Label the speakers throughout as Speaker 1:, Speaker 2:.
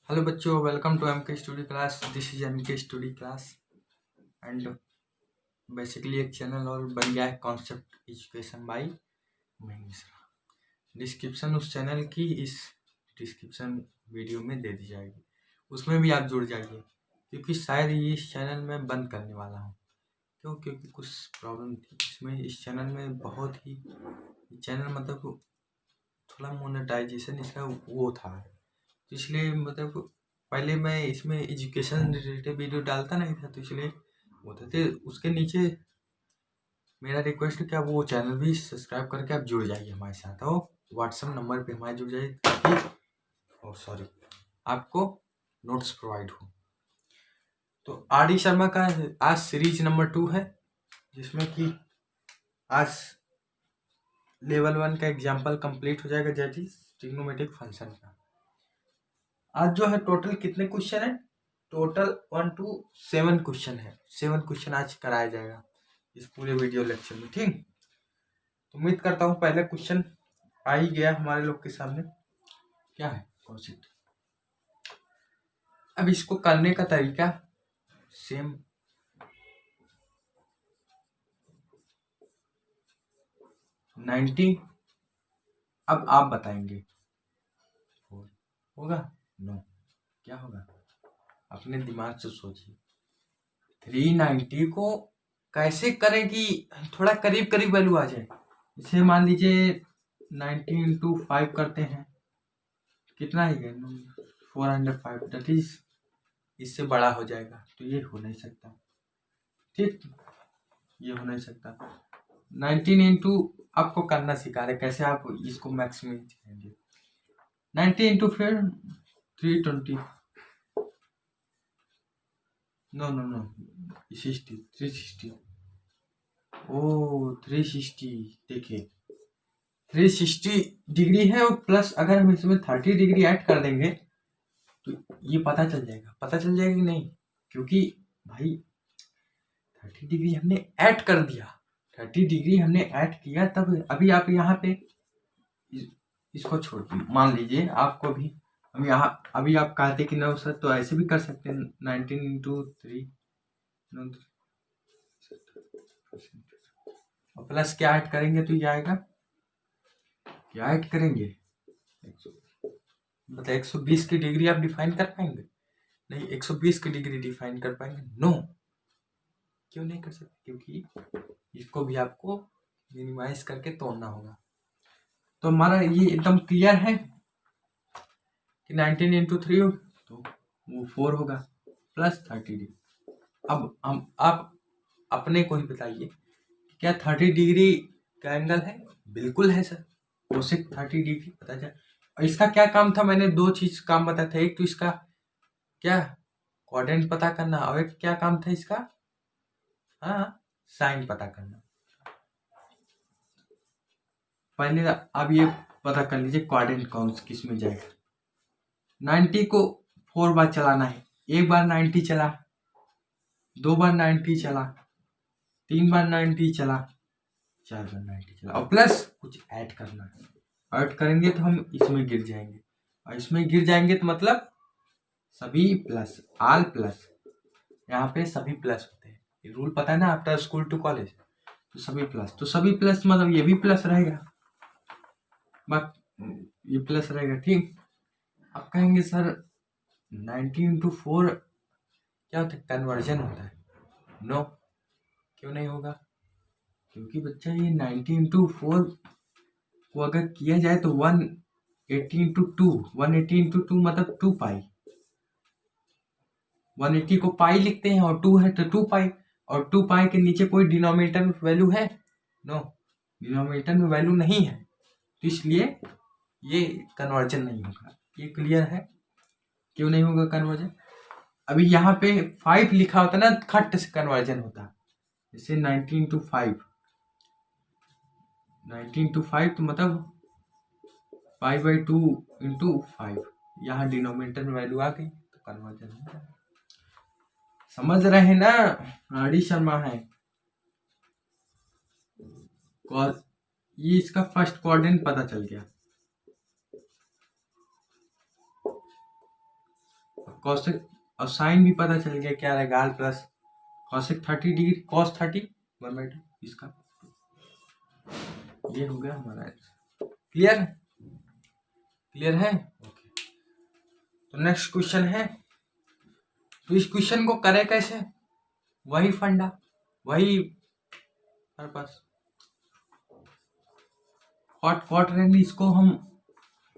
Speaker 1: Hello बच्चों, welcome to MK study class. This is MK study class and basically एक channel और बन गया है concept education by Mahendra Mishra. Description उस चैनल की इस डिस्क्रिप्शन वीडियो में दे दी जाएगी, उसमें भी आप जुड़ जाइए क्योंकि शायद ये इस चैनल में बंद करने वाला हूँ। क्योंकि कुछ प्रॉब्लम थी इसमें। इस चैनल में बहुत ही चैनल मतलब थोड़ा मोनेटाइजेशन इसका वो था, तो इसलिए मतलब पहले मैं इसमें एजुकेशन रिलेटेड वीडियो डालता नहीं था, तो इसलिए होते थे। उसके नीचे मेरा रिक्वेस्ट है कि आप वो चैनल भी सब्सक्राइब करके आप जुड़ जाइए हमारे साथ, और व्हाट्सएप नंबर पे हमारे जुड़ जाइए ताकि आपको नोट्स प्रोवाइड हो। तो आर डी शर्मा का आज सीरीज नंबर 2 है, जिसमें कि आज लेवल 1 का एग्जाम्पल कंप्लीट हो जाएगा, दैट इज ट्रिग्नोमेट्रिक फंक्शन का। आज जो है टोटल कितने क्वेश्चन है? टोटल 1 to 7 क्वेश्चन है। 7 क्वेश्चन आज कराया जाएगा इस पूरे वीडियो लेक्चर में, ठीक। तो उम्मीद करता हूँ पहला क्वेश्चन आ ही गया हमारे लोग के सामने। क्या है कॉन्सेप्ट? अब इसको करने का तरीका सेम। अब आप बताएंगे होगा नो, क्या होगा? अपने दिमाग से सोचिए। 390 को कैसे करें कि थोड़ा करीब करीब वैल्यू आ जाए। इसे मान लीजिए 90 into 5 करते हैं, कितना ही गया? 405, दैट इज इससे बड़ा हो जाएगा, तो ये हो नहीं सकता, ठीक। ये हो नहीं सकता। 19 इंटू आपको करना सिखा रहे कैसे आप इसको मैक्सिमम करेंगे। 90 इंटू फिर 320, नो नो नो 60, 360। ओ 360, देखिए 360 डिग्री है, और प्लस अगर हम इसमें 30 डिग्री ऐड कर देंगे तो ये पता चल जाएगा कि नहीं? क्योंकि भाई 30 डिग्री हमने ऐड कर दिया, 30 डिग्री हमने ऐड किया, तब अभी आप यहाँ पे इसको छोड़ दिए। मान लीजिए आपको भी हम यहाँ अभी आप कहते कि नो सर, तो ऐसे भी कर सकते हैं। 19 इंटू 3 और प्लस क्या ऐड करेंगे तो ये आएगा, क्या ऐड करेंगे? 120 की डिग्री आप डिफाइन कर पाएंगे? नहीं, 120 की डिग्री डिफाइन कर पाएंगे? नो, क्यों नहीं कर सकते? क्योंकि इसको भी आपको मिनिमाइज करके तोड़ना होगा। तो हमारा ये एकदम क्लियर है कि 19 इंटू 3 तो वो 4 होगा, प्लस 30 डिग्री। अब हम आप अपने को ही बताइए, क्या 30 डिग्री का एंगल है? बिल्कुल है सर, कोसेक 30 डिग्री पता चला। और इसका क्या काम था? मैंने 2 चीज काम बताया था। एक तो इसका क्या क्वाड्रेंट पता करना, और एक क्या काम था इसका? हाँ, साइन पता करना। पहले अब ये पता कर लीजिए क्वाड्रेंट कौन किस में जाएगा। 90 को 4 बार चलाना है। एक बार 90 चला, 2 बार 90 चला, 3 बार 90 चला, 4 बार 90 चला, और प्लस कुछ ऐड करना है। ऐड करेंगे तो हम इसमें गिर जाएंगे, और इसमें गिर जाएंगे तो मतलब सभी प्लस, ऑल प्लस। यहाँ पे सभी प्लस होते हैं, ये रूल पता है ना, आफ्टर स्कूल टू कॉलेज। तो सभी प्लस, तो सभी प्लस मतलब ये भी प्लस रहेगा, बट ये प्लस रहेगा, ठीक। आप कहेंगे सर 90 इंटू 4 क्या होता है? कन्वर्जन होता है। नो, क्यों नहीं होगा? क्योंकि बच्चा ये 90 इंटू 4 को अगर किया जाए तो 180 इंटू 2, 180 इंटू 2 मतलब 2 पाई। 180 को पाई लिखते हैं, और 2 है तो 2 पाई, और 2 पाई के नीचे कोई डिनोमिनेटर में वैल्यू है? नो, डिनोमिनेटर में वैल्यू नहीं है, तो इसलिए ये कन्वर्जन नहीं होगा। ये क्लियर है? क्यों नहीं होगा कन्वर्जन? अभी यहाँ पे 5 लिखा होता ना, खट से कन्वर्जन होता। जैसे 90 इंटू 5, 90 इंटू 5 तो मतलब 5/2 इंटू 5, यहाँ डिनोमिनेटर में वैल्यू आ गई तो कन्वर्जन हो जाएगा। समझ रहे हैं ना? आर डी शर्मा है। ये इसका फर्स्ट क्वाड्रेंट पता चल गया। कॉसेक और साइन भी पता चल गया क्या रहेगा, r plus cosec 30 degree cos 30 1/2 इसका, ये हो गया हमारा आंसर। क्लियर क्लियर है? ओके, तो नेक्स्ट क्वेश्चन है, तो इस क्वेश्चन को करें कैसे, वही फंडा वही पर्पस, कॉट कॉट रहेंगे, इसको हम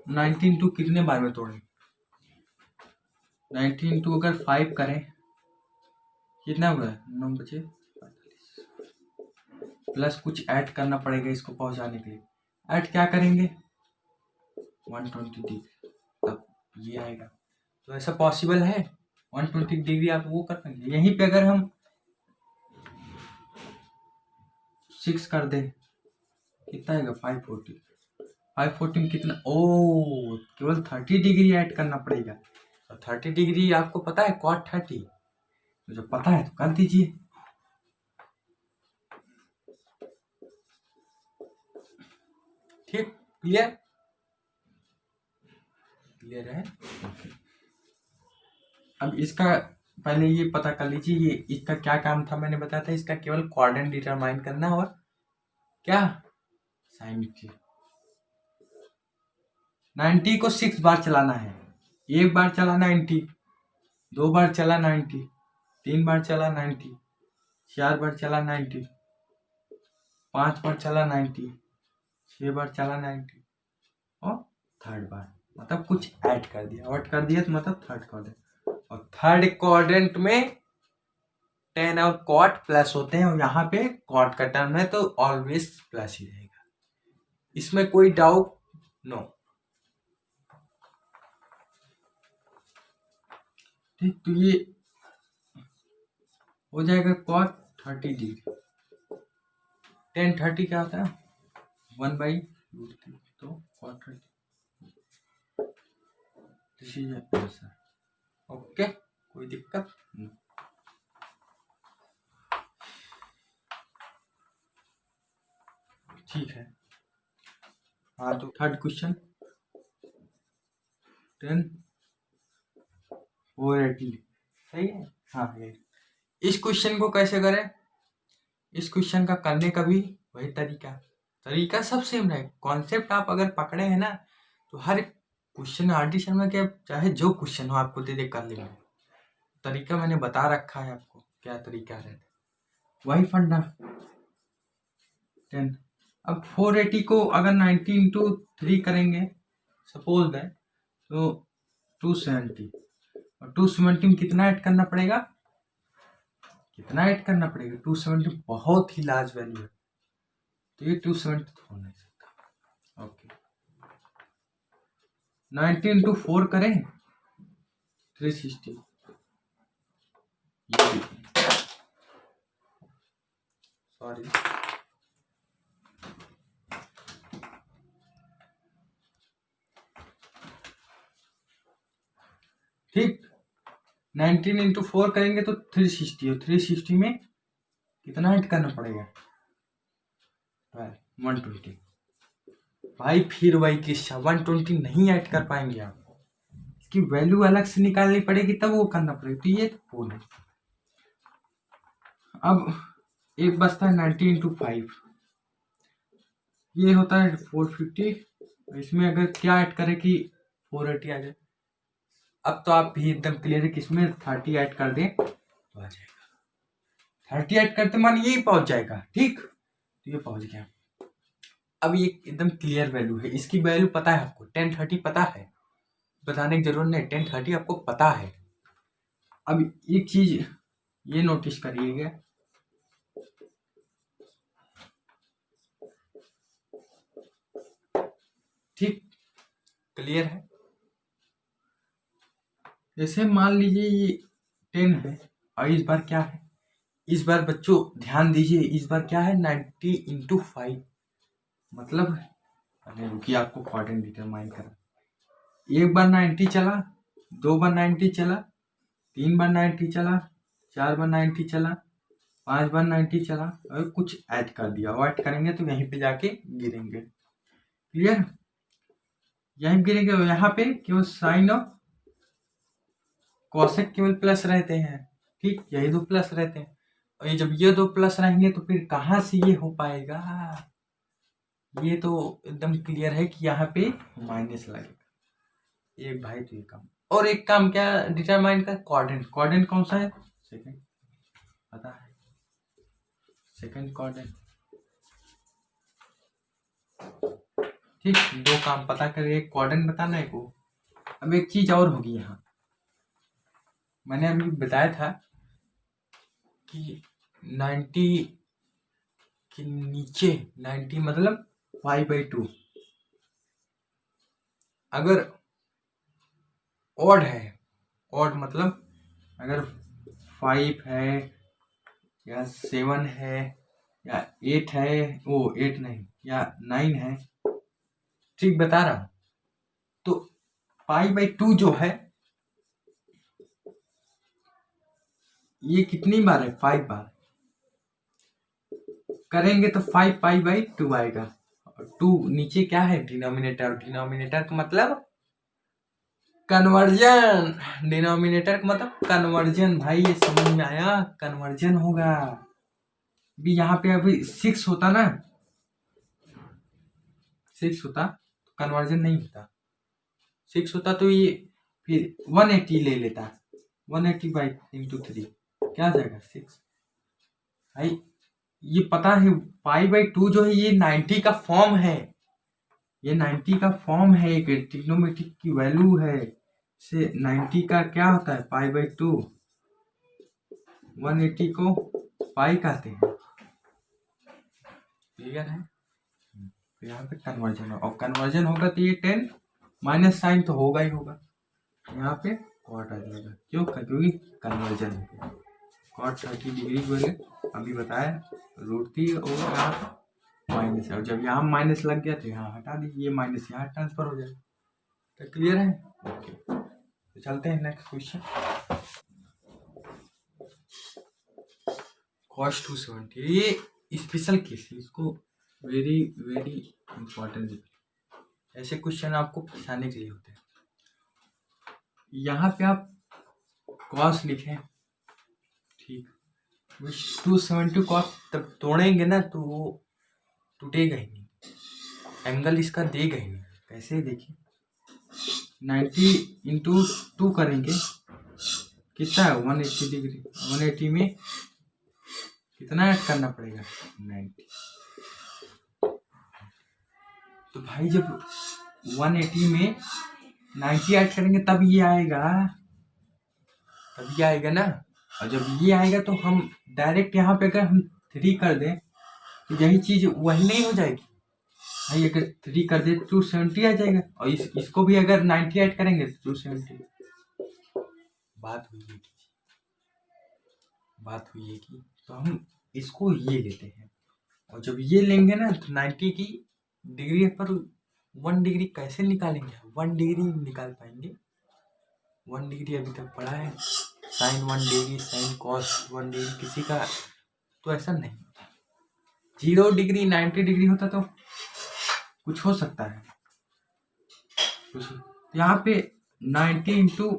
Speaker 1: 19 टू कितने बार में तोड़ें, 19 टू अगर 5 करें कितना हुआ, 9 बचे 45 प्लस कुछ ऐड करना पड़ेगा इसको पहुंचाने के लिए, ऐड क्या करेंगे 120 डिग्री, तब ये आएगा। तो ऐसा पॉसिबल है 120 डिग्री आप वो कर पाएंगे। यहीं पे अगर हम 6 कर दें कितना आएगा 540, 540 में कितना, ओ केवल 30 डिग्री ऐड करना पड़ेगा। तो 30 डिग्री आपको पता है कॉट 30, तो जब पता है तो कर दीजिए। ठीक, क्लियर क्लियर है? ओके, अब इसका पहले ये पता कर लीजिए, ये इसका क्या काम था, मैंने बताया था इसका केवल कोऑर्डिनेट डिटरमाइन करना और क्या साइन की 90 को 6 बार चलाना है, एक बार चला 90, 2 बार चला 90, 3 बार चला 90, 4 बार चला 90, 5 बार चला 90, 6 बार चला 90 और थर्ड बार, मतलब कुछ ऐड कर दिया, और कर दिया तो मतलब थर्ड कोऑर्डिनेट, और थर्ड कोऑर्डिनेट में टेन और कॉट प्लस होते हैं, और यहाँ पे कॉट का टर्म है तो ऑलवेज प्लस ही रहेगा, इसमें कोई डाउट नो। ठीक, तो ये हो जाएगा कॉट 30 डिग्री, 10 30 क्या होता है 1/√3, तो cot 30, this is answer. Okay, कोई दिक्कत नहीं। ठीक है, हाँ तो थर्ड क्वेश्चन 10/480 सही है। हाँ ये इस क्वेश्चन को कैसे करें, इस क्वेश्चन का करने का भी वही तरीका सब सेम है, कॉन्सेप्ट आप अगर पकड़े हैं ना तो हर क्वेश्चन आरडी शर्मा के चाहे जो क्वेश्चन हो आपको दे दे कर लेंगे, तरीका मैंने बता रखा है आपको क्या तरीका है, वही फंडा 10। अब 480 को अगर 90 इंटू 3 करेंगे सपोज दैट, तो 270, और 270 में कितना ऐड करना पड़ेगा, 270 बहुत ही लार्ज वैल्यू है, तो ये 270 तो हो नहीं सकता। ओके, 90 इंटू 4 करें 360, सॉरी ठीक, 19 इंटू 4 करेंगे तो 360, और 360 में कितना ऐड करना पड़ेगा 120, भाई फिर वही किस्सा 120 नहीं ऐड कर पाएंगे आप, इसकी वैल्यू अलग से निकालनी पड़ेगी तब वो करना पड़ेगा, तो ये फुल है। अब एक बचता है 90 इंटू 5, ये होता है 450, इसमें अगर क्या ऐड करें कि 480 आ जाए, अब तो आप भी एकदम क्लियर है कि इसमें 30 ऐड कर दें तो आ जाएगा, 30 ऐड करते मान यही पहुंच जाएगा। ठीक, तो ये पहुंच गया। अब ये एकदम क्लियर वैल्यू है, इसकी वैल्यू पता है आपको 1030 पता है, बताने की जरूरत नहीं, 1030 आपको पता है। अब एक चीज ये नोटिस करिएगा, ठीक क्लियर है, जैसे मान लीजिए ये 10 है और इस बार क्या है, इस बार बच्चों ध्यान दीजिए, इस बार क्या है 90 इंटू 5, मतलब अरे रुकिए आपको कोऑर्डिनेट डिटरमाइन करा, एक बार 90 चला, 2 बार 90 चला, 3 बार 90 चला, 4 बार 90 चला, 5 बार 90 चला, और कुछ ऐड कर दिया, और ऐड करेंगे तो यहीं पे जाके गिरेंगे। क्लियर, यहीं गिरेंगे, और यहाँ पे केवल साइन और कोसेक केवल प्लस रहते हैं, ठीक, यही दो प्लस रहते हैं। और ये जब ये दो प्लस रहेंगे तो फिर कहाँ से ये हो पाएगा? ये तो एकदम क्लियर है कि यहाँ पे माइनस लगेगा। एक भाई तो ये काम, और एक काम क्या डिटरमाइन का, क्वाड्रेंट। क्वाड्रेंट कौन सा है? सेकंड, पता है, सेकंड क्वाड्रेंट। ठीक, दो काम पता करिए, एक क्वाड्रेंट बताना है को। अब एक चीज और होगी यहाँ, मैंने अभी बताया था कि 90 के नीचे, 90 मतलब 5/2 अगर ऑड है, ऑड मतलब अगर 5 है या 7 है या 8 है, वो 8 नहीं, या 9 है, ठीक बता रहा हूँ, तो 5/2 जो है ये कितनी बार है? 5 बार करेंगे तो 5 π/2 आएगा। और 2 नीचे क्या है? डिनोमिनेटर। डिनोमिनेटर का मतलब कन्वर्जन, डिनोमिनेटर का मतलब कन्वर्जन। भाई ये समझ में आया? कन्वर्जन होगा। भी यहाँ पे अभी 6 होता ना, 6 होता तो कन्वर्जन नहीं होता। 6 होता तो ये फिर 180 ले लेता, 180/3 क्या आ जाएगा? 6। भाई ये पता है π/2 जो है ये 90 का फॉर्म है, ये 90 का फॉर्म है, एक ट्रिग्नोमेट्रिक की वैल्यू है। से 90 का क्या होता है? π/2, 180 को पाई कहते हैं, क्लियर है? तो यहाँ पे कन्वर्जन हो, और कन्वर्जन होगा तो ये 10 माइनस साइन तो होगा ही होगा, यहाँ पे कॉट आ जाएगा। क्यों? क्योंकि कन्वर्जन हो गया। कॉट 30 डिग्री बोले अभी बताया, √3 और यहाँ माइनस है, और जब यहाँ माइनस लग गया तो यहाँ हटा दीजिए, ये माइनस यहाँ ट्रांसफर हो जाएगा। तो क्लियर है? ओके, तो चलते हैं नेक्स्ट क्वेश्चन। cos 270 ये स्पेशल केस है, इसको वेरी वेरी इंपॉर्टेंट, ऐसे क्वेश्चन आपको फंसाने के लिए होते हैं। यहाँ पे आप cos लिखें, ठीक, 270 cos तब तोड़ेंगे ना तो वो टूटेगा ही नहीं, एंगल इसका देगा ही नहीं। कैसे? देखिए 90 इंटू 2 करेंगे, कितना है? 180 डिग्री। 180 में कितना ऐड करना पड़ेगा? 90। तो भाई जब 180 में 90 ऐड करेंगे तब ये आएगा, तब ये आएगा ना। और जब ये आएगा तो हम डायरेक्ट यहाँ पे अगर हम 3 कर दें तो यही चीज वही नहीं हो जाएगी भाई? अगर 3 कर दे 270 आ जाएगा, और इसको भी अगर 90 ऐड करेंगे तो 270। बात हुई है कि, बात हुई है कि, तो हम इसको ये लेते हैं, और जब ये लेंगे ना तो 90 की डिग्री पर 1 डिग्री कैसे निकालेंगे? 1 डिग्री निकाल पाएंगे? 1 डिग्री अभी तक पढ़ा है, sine 1 degree, sine cos 1 degree, किसी का तो ऐसा नहीं होता। 0 डिग्री 90 डिग्री होता तो कुछ हो सकता है, कुछ यहाँ पे 90 इंटू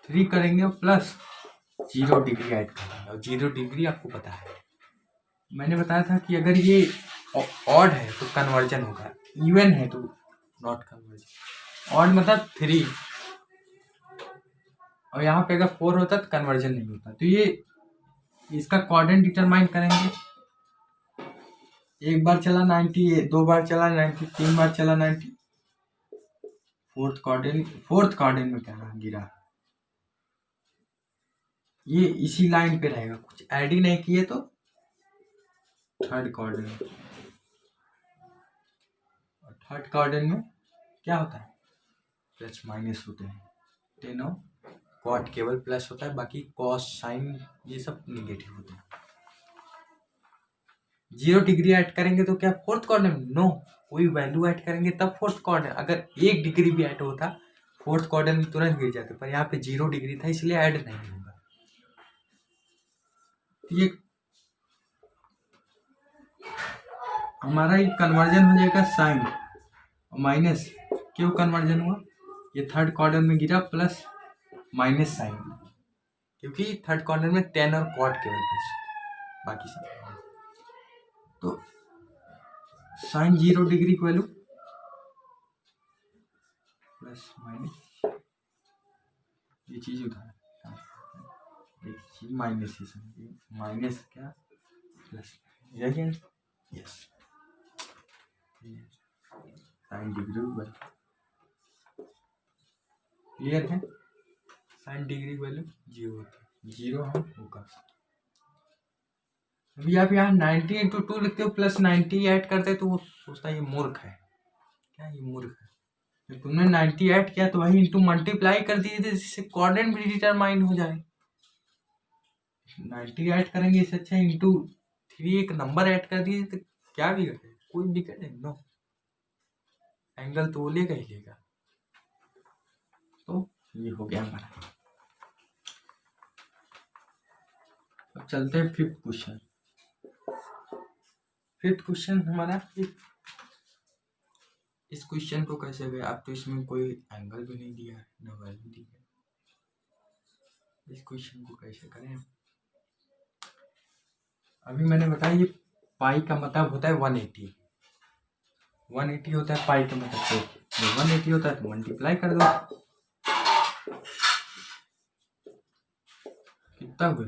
Speaker 1: 3 करेंगे प्लस 0 डिग्री ऐड करेंगे, और 0 डिग्री आपको पता है, मैंने बताया था कि अगर ये ऑड है तो कन्वर्जन होगा, इवन है तो नॉट कन्वर्जन। ऑड मतलब 3, और यहाँ पे अगर 4 होता तो कन्वर्जन नहीं होता। तो ये इसका क्वाड्रेंट डिटरमाइन करेंगे। एक बार चला 90, 2 बार चला 90, 3 बार चला 90, फोर्थ क्वाड्रेंट में क्या गिरा, ये इसी लाइन पे रहेगा, कुछ ऐड ही नहीं किए तो थर्ड क्वाड्रेंट। और थर्ड क्वाड्रेंट में क्या होता है? प्लस माइनस होते हैं, टेनो कॉट केवल प्लस होता है, बाकी कॉस साइन ये सब निगेटिव होते हैं। 0 डिग्री ऐड करेंगे तो क्या फोर्थ क्वाड्रेंट? नो, कोई वैल्यू ऐड करेंगे तब फोर्थ क्वाड्रेंट। अगर 1 डिग्री भी ऐड होता फोर्थ क्वाड्रेंट में तुरंत गिर जाते, पर यहाँ पे 0 डिग्री था इसलिए ऐड नहीं होगा। ये हमारा ये कन्वर्जन हो जाएगा साइन और माइनस। क्यों कन्वर्जन हुआ? ये थर्ड क्वाड्रेंट में गिरा, प्लस माइनस साइन, क्योंकि थर्ड कॉर्नर में टेन और क्वाड केवल प्लस होते, बाकी सब। तो साइन 0 डिग्री की वैल्यू प्लस माइनस, ये चीज उधर एक चीज माइनस ही समझिए, माइनस क्या plus, yes sine degree value clear है। साइन डिग्री वैल्यू 0 होती है, 0 हम वो कर सकते। अभी आप यहाँ 90 इंटू 2 लिखते हो प्लस 90 ऐड करते तो वो सोचता है ये मूर्ख है, क्या ये मूर्ख है। जब तुमने 90 ऐड किया तो वही इंटू मल्टीप्लाई कर दिए थे जिससे कोऑर्डिनेट भी डिटरमाइन हो जाए। 90 ऐड करेंगे इससे अच्छा इंटू 3 एक नंबर ऐड कर दिए तो क्या बिगड़े, कोई बिगड़े नो, एंगल तो वो लेगा ही लेगा। तो ये हो गया हमारा। अब चलते हैं फिफ्थ क्वेश्चन। फिफ्थ क्वेश्चन हमारा, इस क्वेश्चन को कैसे गए, अब तो इसमें कोई एंगल भी नहीं दिया है ना वैल्यू दी है, इस क्वेश्चन को कैसे करें। अभी मैंने बताया ये पाई का मतलब होता है 180, 180 होता है पाई का मतलब, तो 180 होता है तो मल्टीप्लाई कर दो, कितना हुआ,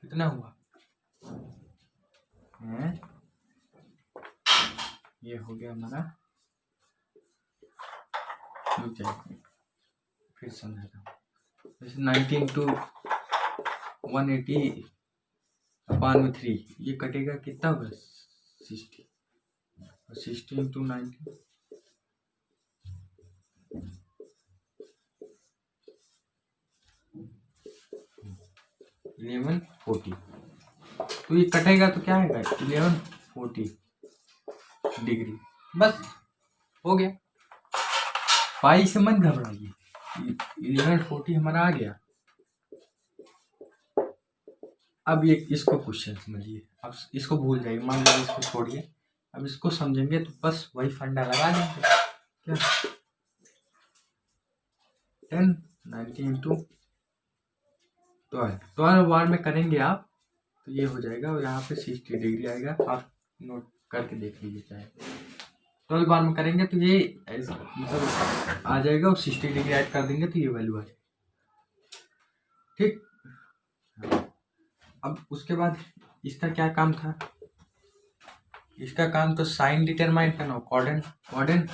Speaker 1: कितना हुआ है, ये हो गया हमारा, फिर समझाता हूँ। जैसे 90 इंटू 180 अपान में 3, ये कटेगा कितना होगा 60, 60 इंटू 90 1140, तो ये कटेगा तो क्या आएगा 1140 डिग्री, बस हो गया। पाई से मत घबराइए, 1140 हमारा आ गया। अब ये इसको क्वेश्चन समझिए, अब इसको भूल जाइए, मान लीजिए इसको छोड़िए, अब इसको समझेंगे तो बस वही फंडा लगा देंगे क्या, 10 90 इंटू 12 बार में करेंगे आप तो ये हो जाएगा, और यहाँ पे 60 डिग्री आएगा, आप नोट करके देख लीजिए चाहे, 12 बार में करेंगे तो ये मतलब आ जाएगा, और 60 डिग्री ऐड कर देंगे तो ये वैल्यू आ जाएगी, ठीक। अब उसके बाद इसका क्या काम था, इसका काम तो साइन डिटरमाइन करना, कॉर्डिनेट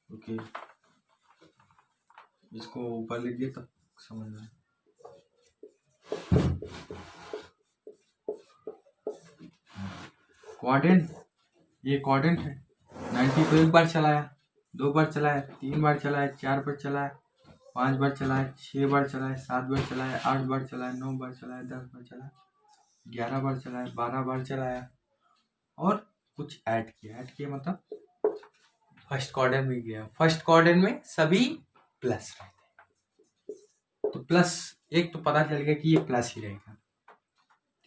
Speaker 1: ओके, इसको ऊपर लिखिए तब समझ में। क्वाड्रेंट, ये क्वाड्रेंट है, 90 को एक बार चलाया, 2 बार चलाया, 3 बार चलाया, 4 बार चलाया, 5 बार चलाया, 6 बार चलाया, 7 बार चलाया, 8 बार चलाया, 9 बार चलाया, 10 बार चलाया, 11 बार चलाया, 12 बार चलाया, और कुछ ऐड किया मतलब फर्स्ट क्वाड्रेंट में गया, फर्स्ट क्वाड्रेंट में सभी प्लस रहते, तो प्लस एक तो पता चल गया कि ये प्लस ही रहेगा,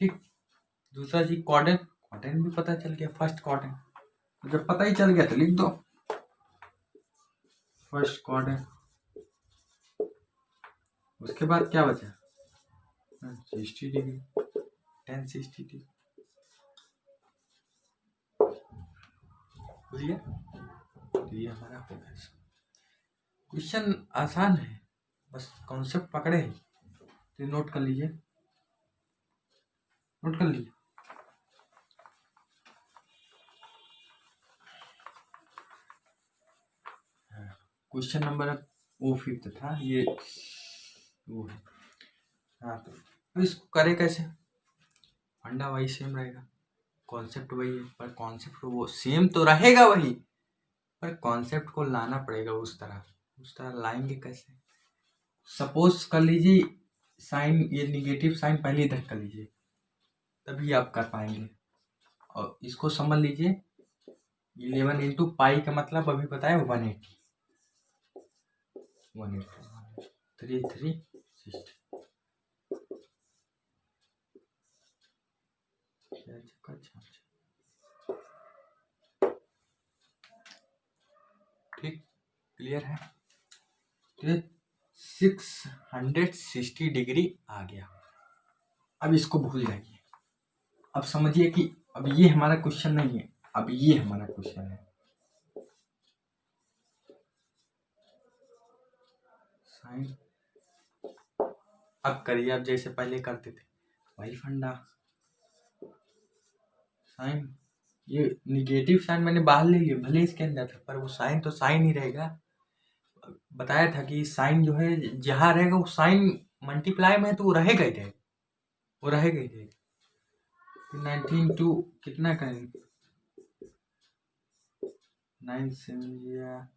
Speaker 1: ठीक। दूसरा चीज क्वाड्रेंट भी पता चल गया, फर्स्ट क्वाड्रेंट, तो जब पता ही चल गया तो लिख दो फर्स्ट क्वाड्रेंट। उसके बाद क्या बचा 60 डिग्री, 1060 डिग्री, बुझिए, तो ये हमारा हो गया। क्वेश्चन आसान है, बस कॉन्सेप्ट पकड़े है, तो नोट कर लीजिए, नोट कर लीजिए। क्वेश्चन नंबर वो 5 था, ये वो है, हाँ तो इसको करे कैसे, फंडा वही सेम रहेगा, कॉन्सेप्ट वही है, पर कॉन्सेप्ट वो सेम तो रहेगा वही, पर कॉन्सेप्ट को लाना पड़ेगा उस तरह लाएंगे कैसे। सपोज कर लीजिए साइन, ये निगेटिव साइन पहले इधर कर लीजिए, तभी आप कर पाएंगे, और इसको समझ लीजिए 11 इंटू पाई का मतलब अभी बताया 180, 360, ठीक, क्लियर है। तो 660 डिग्री आ गया। अब इसको भूल जाइए। अब समझिए कि अब ये हमारा क्वेश्चन नहीं है, अब ये हमारा क्वेश्चन है। साइन, अब करिए, अब जैसे पहले करते थे वही फंडा। साइन, ये निगेटिव साइन मैंने बाहर ले लिया, भले इसके अंदर था, पर वो साइन तो साइन ही रहेगा। बताया था कि साइन जो है जहाँ रहेगा वो साइन मल्टीप्लाई में है तो वो रहेगा ही रहेगा, वो रहेगा ही रहेगा। 19 टू कितना करेंगे, 9 7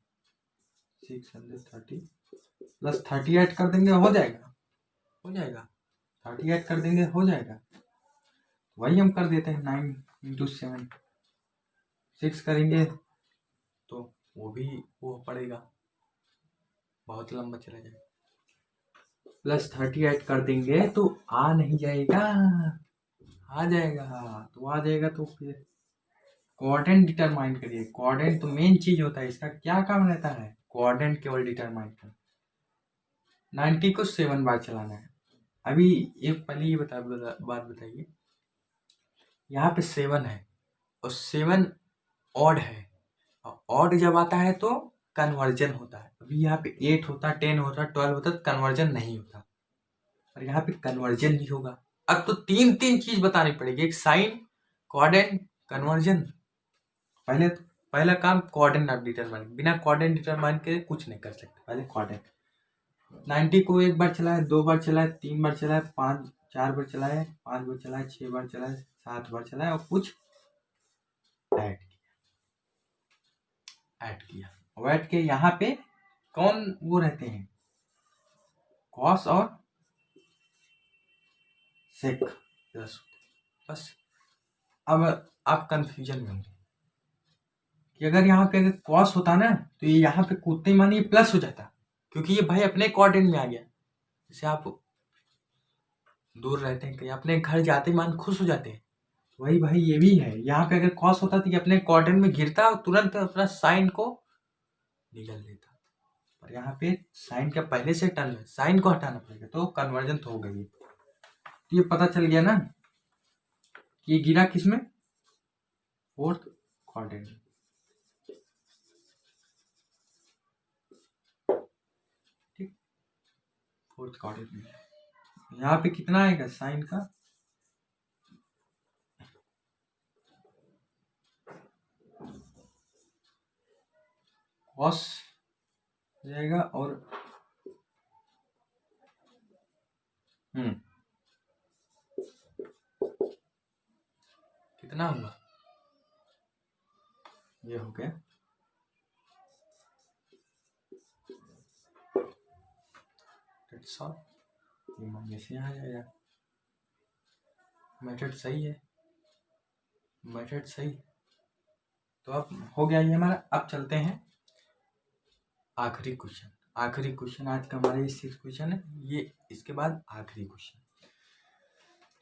Speaker 1: 630 प्लस 38 कर देंगे हो जाएगा, हो जाएगा 38 कर देंगे हो जाएगा। वही हम कर देते हैं, 9 इंटू 7 6 करेंगे तो वो भी वो पड़ेगा, बहुत लंबा चला जाएगा। प्लस 38 कर देंगे तो आ नहीं जाएगा, आ जाएगा, तो आ जाएगा। तो फिर कोऑर्डिनेट डिटरमाइन करिए। कोऑर्डिनेट तो मेन चीज होता है, इसका क्या काम रहता है, कोऑर्डिनेट केवल डिटरमाइन कर। 90 को 7 बार चलाना है। अभी एक पहले ये बात बताइए, यहाँ पे 7 है और 7 ऑड है, और ऑड जब आता है तो कन्वर्जन होता है। अभी यहाँ पे 8 होता, 10 होता, 12 होता, कन्वर्जन नहीं होता, और यहाँ पे कन्वर्जन भी होगा। अब तो तीन चीज बतानी पड़ेगी, एक साइन, कोऑर्डिनेट, कन्वर्जन। पहला काम कोऑर्डिनेट डिटरमाइन, बिना कोऑर्डिनेट डिटरमाइन के कुछ नहीं कर सकते। पहले कोऑर्डिनेट 90 को एक बार चलाए, 2 बार चलाए, 3 बार चलाए, 4 बार चलाए, 5 बार चलाए, 6 बार चलाए, 7 बार चलाए, और कुछ ऐड किया। और ऐड के यहाँ पे कौन वो रहते हैं, कॉस और सेक, बस। अब आप कंफ्यूजन में होंगे कि अगर यहाँ पे अगर कॉस होता ना तो ये यहाँ पे कूदते ही माने ये प्लस हो जाता, क्योंकि ये भाई अपने कोऑर्डिनेट में आ गया। जैसे आप दूर रहते हैं कहीं, अपने घर जाते ही मान खुश हो जाते हैं, वही भाई ये भी है। यहाँ पे अगर कॉस होता तो ये अपने कोऑर्डिनेट में गिरता और तुरंत अपना साइन को निकल देता, और यहाँ पे साइन का पहले से टर्न है, साइन को हटाना पड़ेगा, तो कन्वर्जन तो हो गई। तो ये पता चल गया ना कि ये गिरा किसमें, फोर्थ क्वाड्रेंट। ठीक, फोर्थ क्वाड्रेंट में यहाँ पे कितना आएगा साइन का, कॉस जाएगा, और कितना हुआ, ये हो गया माइनस यहाँ आ जाएगा। मेथड सही है, मेथड सही। तो अब हो गया ये हमारा। अब चलते हैं आखिरी क्वेश्चन। आखिरी क्वेश्चन आज का हमारा ये 6 क्वेश्चन है, ये इसके बाद आखिरी क्वेश्चन।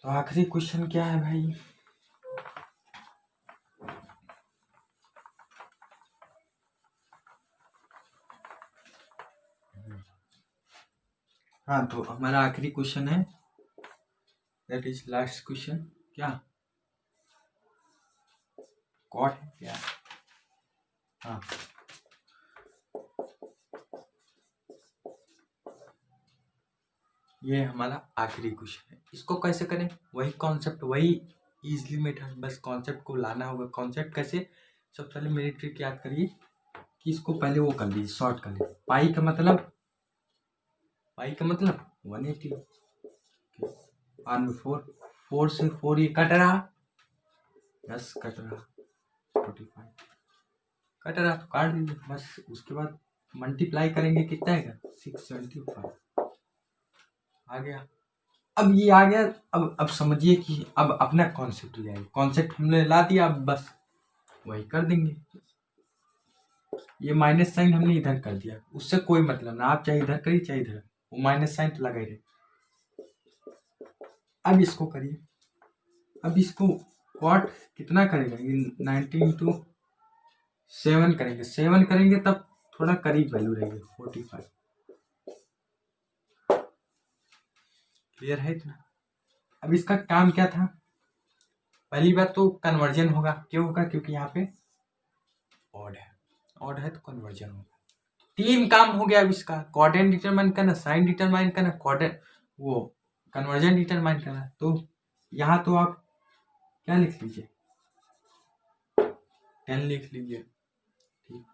Speaker 1: तो आखिरी क्वेश्चन क्या है भाई, हाँ तो हमारा आखिरी क्वेश्चन है, दैट इज लास्ट क्वेश्चन। क्या कॉट है क्या, हाँ ये हमारा आखिरी क्वेश्चन है। इसको कैसे करें, वही कॉन्सेप्ट, वही इजली मेथड, बस कॉन्सेप्ट को लाना होगा। कॉन्सेप्ट कैसे, सबसे पहले मेरी ट्रिक याद करिए कि इसको पहले वो कर लीजिए, शॉर्ट कर लीजिए। पाई का मतलब 180 4 से 4 ये कट रहा, बस कट रहा 45 कट रहा, तो काट दीजिए बस। उसके बाद मल्टीप्लाई करेंगे, कितना आएगा 675 आ गया। अब ये आ गया। अब समझिए कि अब अपना कॉन्सेप्ट ले आइए। कॉन्सेप्ट हमने ला दिया, अब बस वही कर देंगे। ये माइनस साइन हमने इधर कर दिया, उससे कोई मतलब ना, आप चाहे इधर करिए चाहे इधर, वो माइनस साइन तो लगा ही रहे। अब इसको करिए, अब इसको कॉट कितना करेगा, 19 इंटू 7 करेंगे, 7 करेंगे तब थोड़ा करीब वैल्यू रहेगी 45। क्लियर है इतना। अब इसका काम क्या था, पहली बात तो कन्वर्जन होगा। क्यों होगा, क्योंकि यहाँ पे ऑड है तो कन्वर्जन होगा। 3 काम हो गया अब इसका, कोऑर्डिनेट डिटरमाइन करना, साइन डिटरमाइन करना, कोऑर्डिनेट वो कन्वर्जन डिटरमाइन करना। तो यहाँ तो आप क्या लिख लीजिए, 10 लिख लीजिए, ठीक।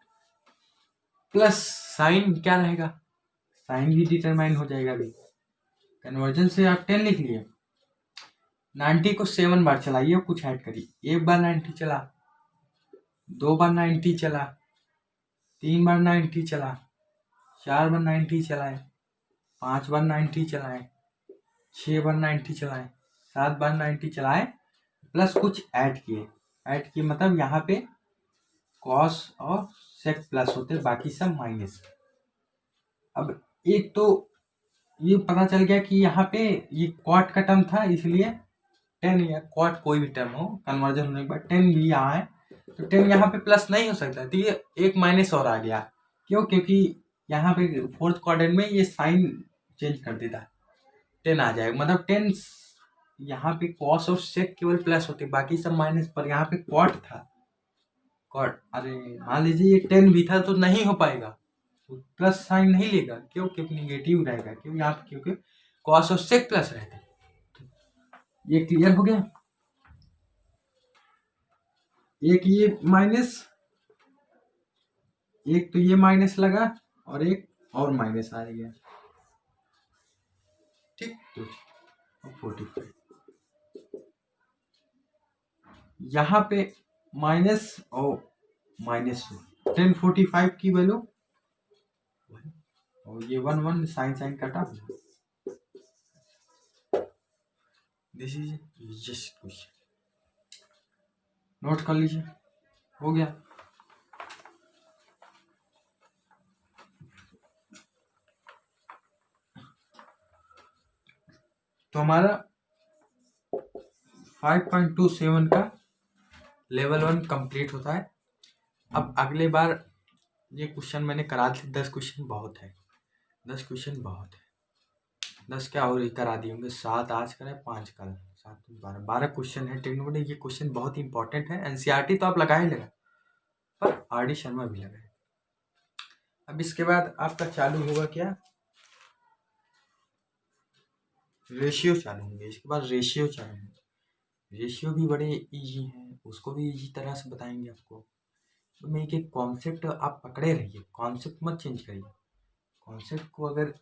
Speaker 1: प्लस साइन क्या रहेगा, साइन भी डिटरमाइन हो जाएगा। अभी कन्वर्जन से आप 10 लिख लिए, 90 को 7 बार चलाइए और कुछ ऐड करिए। 1 बार 90 चला, 2 बार 90 चला, 3 बार 90 चला, 4 बार 90 चलाए, 5 बार 90 चलाए, 6 बार 90 चलाए, 7 बार 90 चलाए, प्लस कुछ ऐड किए मतलब यहाँ पे कॉस और सेक प्लस होते, बाकी सब माइनस। अब एक तो ये पता चल गया कि यहाँ पे ये क्वाट का टर्म था, इसलिए 10 या क्वाट कोई भी टर्म हो कन्वर्जन होने के बाद 10 भी यहाँ है, तो 10 यहाँ पे प्लस नहीं हो सकता, तो ये एक माइनस और आ गया। क्यों, क्योंकि यहाँ पे फोर्थ क्वाड्रेंट में ये साइन चेंज कर देता, 10 आ जाएगा। मतलब 10 यहाँ पे कॉस और सेक केवल प्लस होते, बाकी सब माइनस। पर यहाँ पे क्वाट था, क्वाट, अरे मान लीजिए ये 10 भी था तो नहीं हो पाएगा, प्लस साइन नहीं लेगा। क्यों, क्योंकि निगेटिव रहेगा। क्यों, यहाँ पे क्योंकि कॉस और सेक प्लस रहता है। ये क्लियर हो गया। एक ये माइनस, एक तो ये माइनस लगा और एक और माइनस आ गया, ठीक। तो 45 यहाँ पे माइनस और माइनस 1045 की वैल्यू, और ये 1 साइन कटा। This is just question, note कर लीजिए, हो गया। तो हमारा 5.27 का लेवल 1 कंप्लीट होता है। अब अगले बार ये क्वेश्चन मैंने करा दिए, 10 क्वेश्चन बहुत है, 10 क्वेश्चन बहुत है। 10 क्या और करा दिए होंगे, 7 आज करें, 5 कल, 7 12 क्वेश्चन है टेक्निकली। ये क्वेश्चन बहुत इंपॉर्टेंट है। एनसीईआरटी तो आप लगा ही लगा, पर आरडी शर्मा भी लगाए। अब इसके बाद आपका चालू होगा क्या, रेशियो चालू होंगे। इसके बाद रेशियो चालू होंगे। रेशियो भी बड़े इजी हैं, उसको भी इजी तरह से बताएंगे आपको। तो मैं एक कॉन्सेप्ट आप पकड़े रहिए, कॉन्सेप्ट मत चेंज करिए। कॉन्सेप्ट को अगर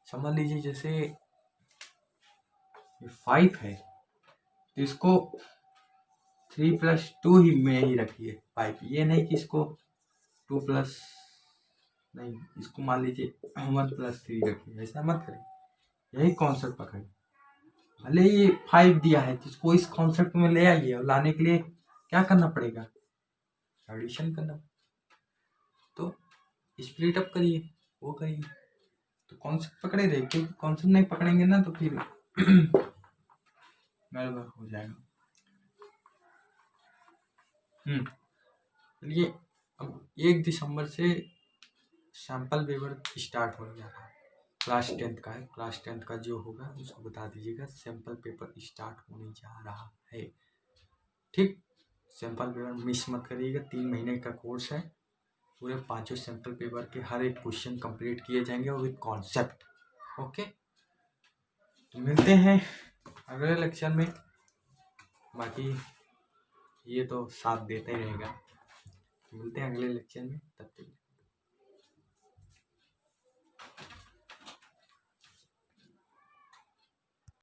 Speaker 1: समझ लीजिए, जैसे 5 है तो इसको 3+2 ही में ही रखिए 5। ये नहीं कि इसको 2+ नहीं, इसको मान लीजिए 1+3 रखिए, ऐसा मत करिए। यही कॉन्सेप्ट पकड़िए। भले ये 5 दिया है तो इसको इस कॉन्सेप्ट में ले आइए, और लाने के लिए क्या करना पड़ेगा, एडिशन करना। तो स्प्लिट अप करिए, वो करिए। तो कॉन्सेप्ट पकड़े रहे, क्योंकि कॉन्सेप्ट नहीं पकड़ेंगे ना तो फिर गड़बड़ हो जाएगा। चलिए, अब 1 दिसंबर से सैंपल पेपर स्टार्ट होने जा रहा है। क्लास 10th का है, क्लास 10th का जो होगा उसको बता दीजिएगा, सैंपल पेपर स्टार्ट होने जा रहा है, ठीक। सैंपल पेपर मिस मत करिएगा, 3 महीने का कोर्स है। पूरे 5 सैंपल पेपर के हर एक क्वेश्चन कंप्लीट किए जाएंगे और विद कॉन्सेप्ट, ओके। तो मिलते हैं अगले लेक्चर में। बाकी ये तो साथ देता ही रहेगा। मिलते हैं अगले लेक्चर में, तब तक